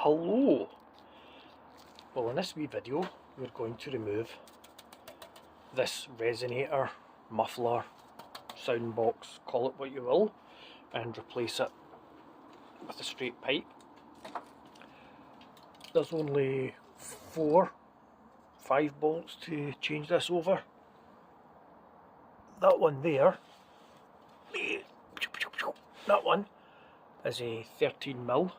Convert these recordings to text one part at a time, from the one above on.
Hello! Well, in this wee video we're going to remove this resonator, muffler, sound box, call it what you will, and replace it with a straight pipe. There's only 5 bolts to change this over. That one there, that one is a 13mm,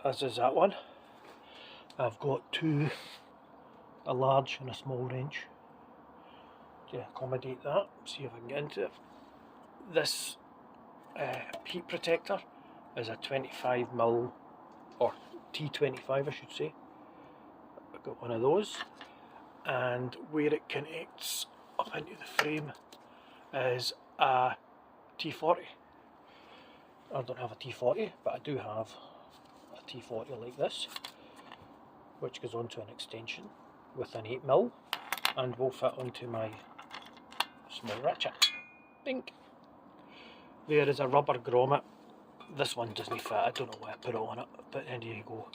as is that one. I've got two, a large and a small wrench to accommodate that. See if I can get into it. This heat protector is a 25mm, or T25 I should say. I've got one of those, and where it connects up into the frame is a T40. I don't have a T40, but I do have a T40 like this, which goes onto an extension with an 8mm and will fit onto my small ratchet. Bink! There is a rubber grommet. This one doesn't fit, I don't know why I put it on it, but there you go.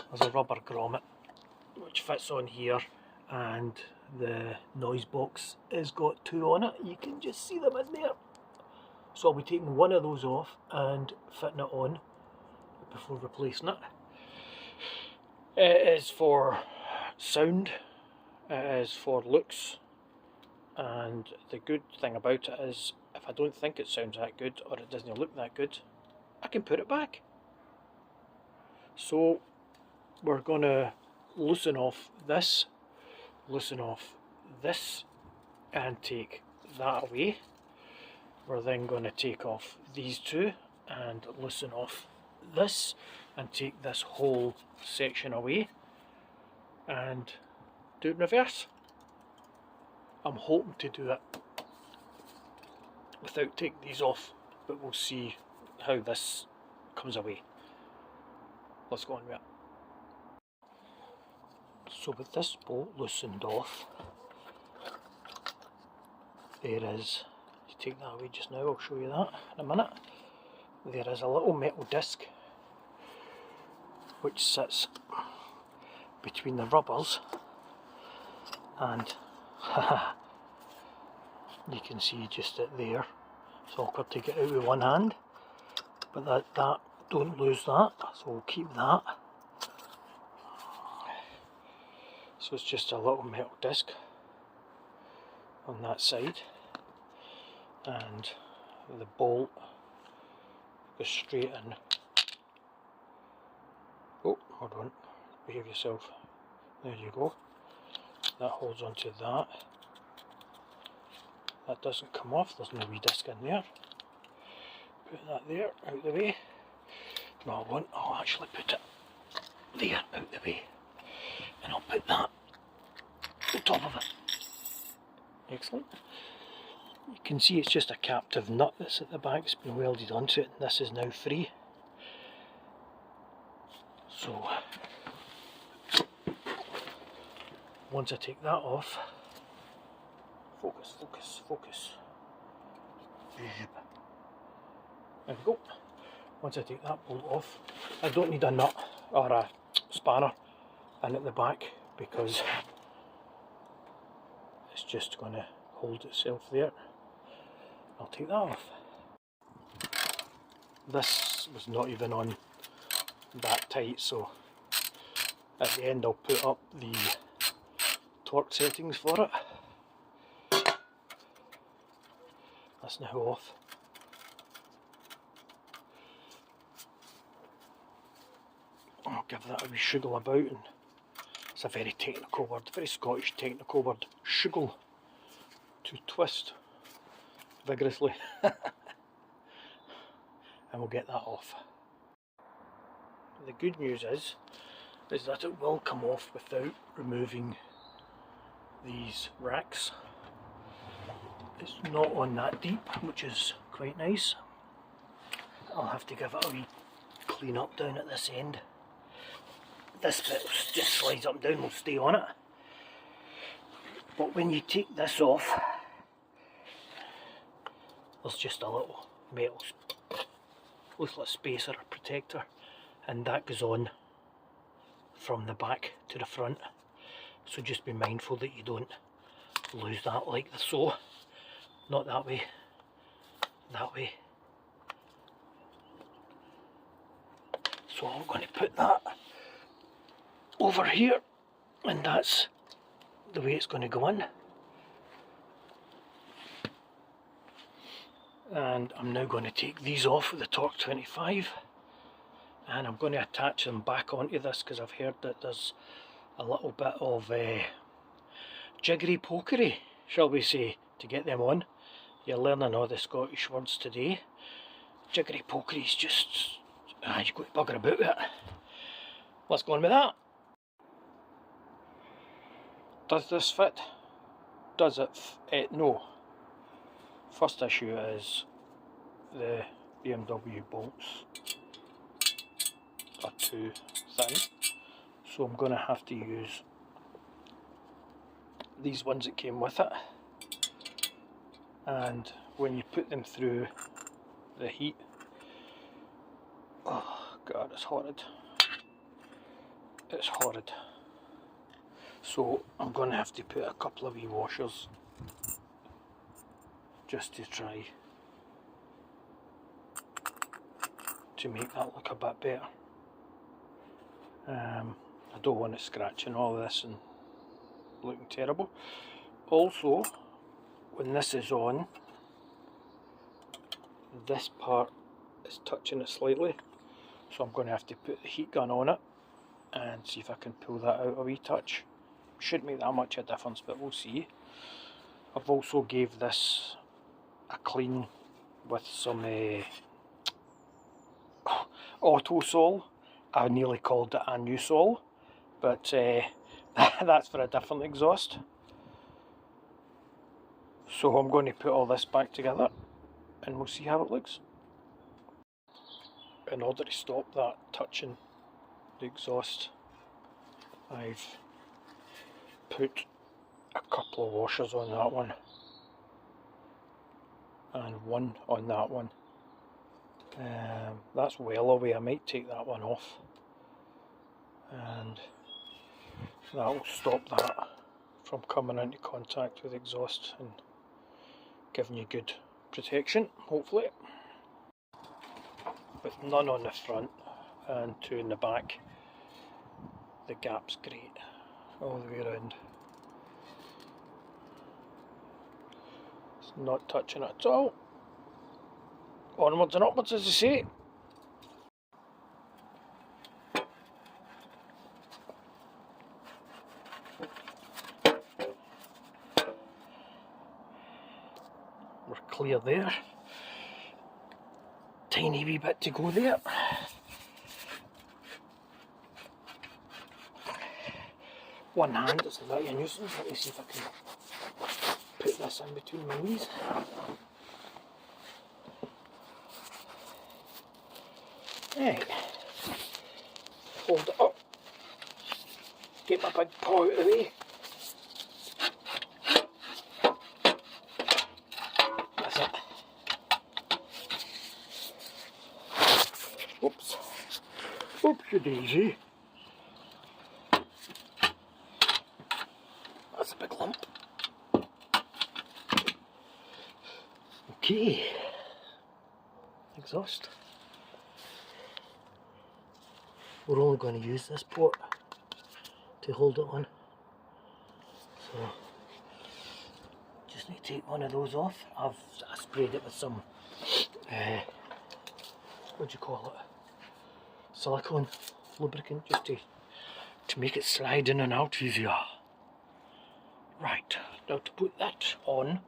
There's a rubber grommet which fits on here, and the noise box has got 2 on it. You can just see them in there. So I'll be taking one of those off and fitting it on before replacing it. It is for sound, it is for looks, and the good thing about it is if I don't think it sounds that good or it doesn't look that good, I can put it back. So we're going to loosen off this, and take that away. We're then going to take off these two and loosen off this and take this whole section away and do it in reverse. I'm hoping to do it without taking these off, but we'll see how this comes away. Let's go on with it. So with this bolt loosened off, there is, you take that away just now, I'll show you that in a minute. There is a little metal disc which sits between the rubbers, and you can see just it there. It's awkward to get out with one hand, but that don't lose that, so we'll keep that. So it's just a little metal disc on that side, and the bolt goes straight in. Oh, hold on, behave yourself. There you go. That holds onto that. That doesn't come off, there's no wee disc in there. Put that there, out the way. No, I won't, I'll actually put it there, out the way. And I'll put that on top of it. Excellent. You can see it's just a captive nut that's at the back, it's been welded onto it, and this is now free. So once I take that off, focus. There we go. Once I take that bolt off, I don't need a nut or a spanner in at the back because it's just going to hold itself there. I'll take that off. This was not even on that tight, so at the end I'll put up the torque settings for it. That's now off. I'll give that a wee shuggle about, and it's a very technical word, very Scottish technical word, shuggle, to twist vigorously. And we'll get that off. The good news is that it will come off without removing these racks. It's not on that deep, which is quite nice. I'll have to give it a wee clean up down at this end. This bit just slides up and down, will stay on it. But when you take this off, there's just a little metal, looks like a spacer or protector and that goes on from the back to the front, so just be mindful that you don't lose that like so. Not that way, that way. So I'm going to put that over here, and that's the way it's going to go in. And I'm now going to take these off with the Torque 25, and I'm going to attach them back onto this because I've heard that there's a little bit of jiggery pokery, shall we say, to get them on. You're learning all the Scottish words today. Jiggery pokery is just, you've got to bugger about it. Let's go on with that. Does this fit? Does it? No. First issue is the BMW bolts are too thin, so I'm going to have to use these ones that came with it. And when you put them through the heat, oh god, it's horrid. It's horrid. So I'm going to have to put a couple of wee washers just to try to make that look a bit better. I don't want it scratching all this and looking terrible. Also, when this is on, this part is touching it slightly, so I'm going to have to put the heat gun on it and see if I can pull that out a wee touch. Shouldn't make that much of a difference, but we'll see. I've also gave this a clean with some auto sol. I nearly called it a new sol, but that's for a different exhaust. So I'm going to put all this back together and we'll see how it looks. In order to stop that touching the exhaust, I've put a couple of washers on that one and one on that one. That's well away. I might take that one off, and that will stop that from coming into contact with exhaust and giving you good protection, hopefully. With none on the front and two in the back, the gap's great all the way around. It's not touching it at all. Onwards and upwards, as they say. We're clear there. Tiny wee bit to go there. One hand is a bit of a nuisance. Let me see if I can put this in between my knees. Right. Hold it up. Get my big paw out of the way. That's it. Oops. Oopsie daisy. That's a big lump. Okay. Exhaust. We're only going to use this port to hold it on. So, just need to take one of those off. I sprayed it with some, what do you call it? Silicone lubricant, just to make it slide in and out easier. Right, now to put that on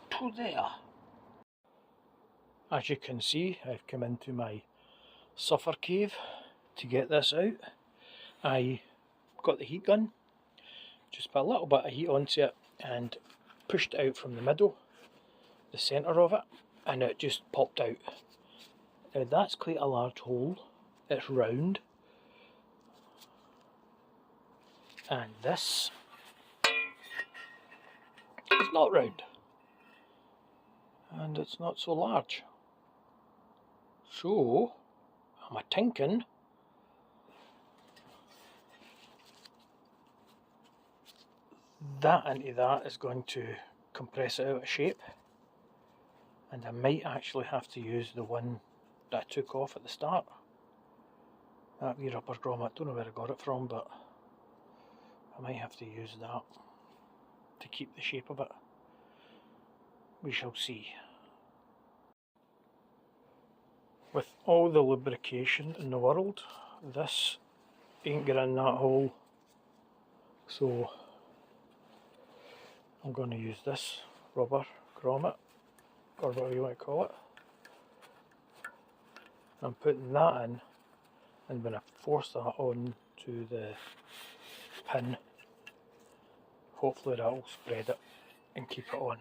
to there. As you can see, I've come into my suffer cave to get this out. I got the heat gun, just put a little bit of heat onto it and pushed it out from the middle, the centre of it, and it just popped out. Now that's quite a large hole, it's round, and this is not round, and it's not so large. So I'm thinking that into that is going to compress it out of shape, and I might actually have to use the one that I took off at the start. That wee rubber grommet, don't know where I got it from, but I might have to use that to keep the shape of it. We shall see. With all the lubrication in the world, this ain't getting in that hole, so I'm going to use this rubber grommet, or whatever you want to call it. I'm putting that in, and when I force that on to the pin, hopefully that will spread it and keep it on.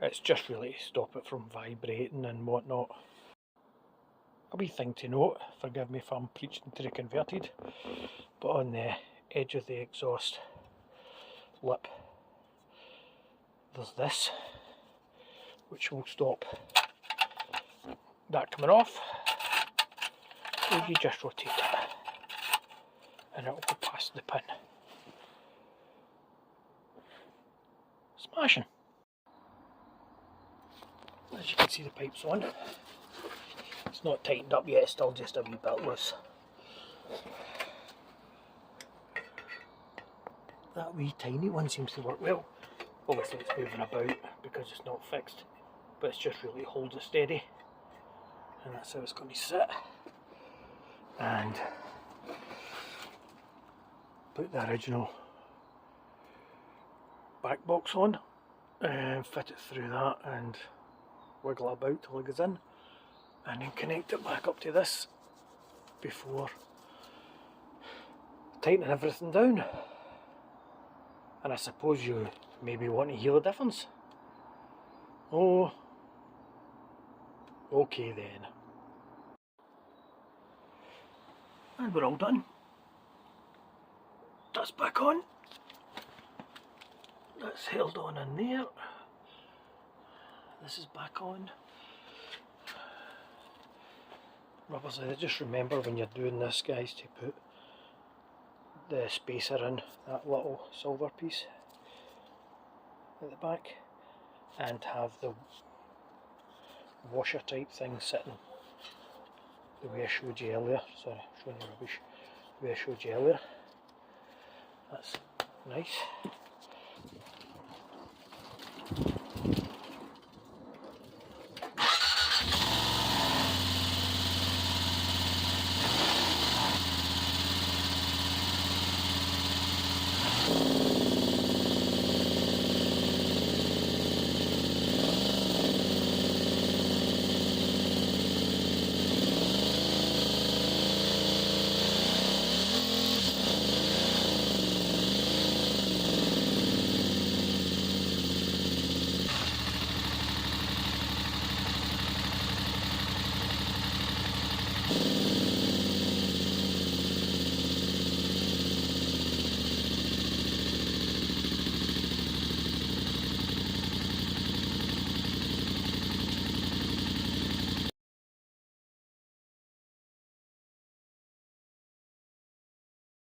It's just really to stop it from vibrating and whatnot. A wee thing to note, forgive me if I'm preaching to the converted, but on the edge of the exhaust lip there's this, which will stop that coming off. So you just rotate it and it will go past the pin. Smashing! As you can see, the pipe's on. It's not tightened up yet, it's still just a wee bit loose. That wee tiny one seems to work well. Obviously it's moving about because it's not fixed, but it's just really holds it steady, and that's how it's going to sit. And put the original back box on and fit it through that and wiggle it about till it goes in, and then connect it back up to this before tightening everything down. And I suppose you maybe want to hear the difference. Oh, okay then. And we're all done. That's back on. That's held on in there. This is back on. Rubbers, just remember when you're doing this, guys, to put the spacer in that little silver piece at the back, and have the washer type thing sitting the way I showed you earlier. Sorry, showing you rubbish. The way I showed you earlier. That's nice.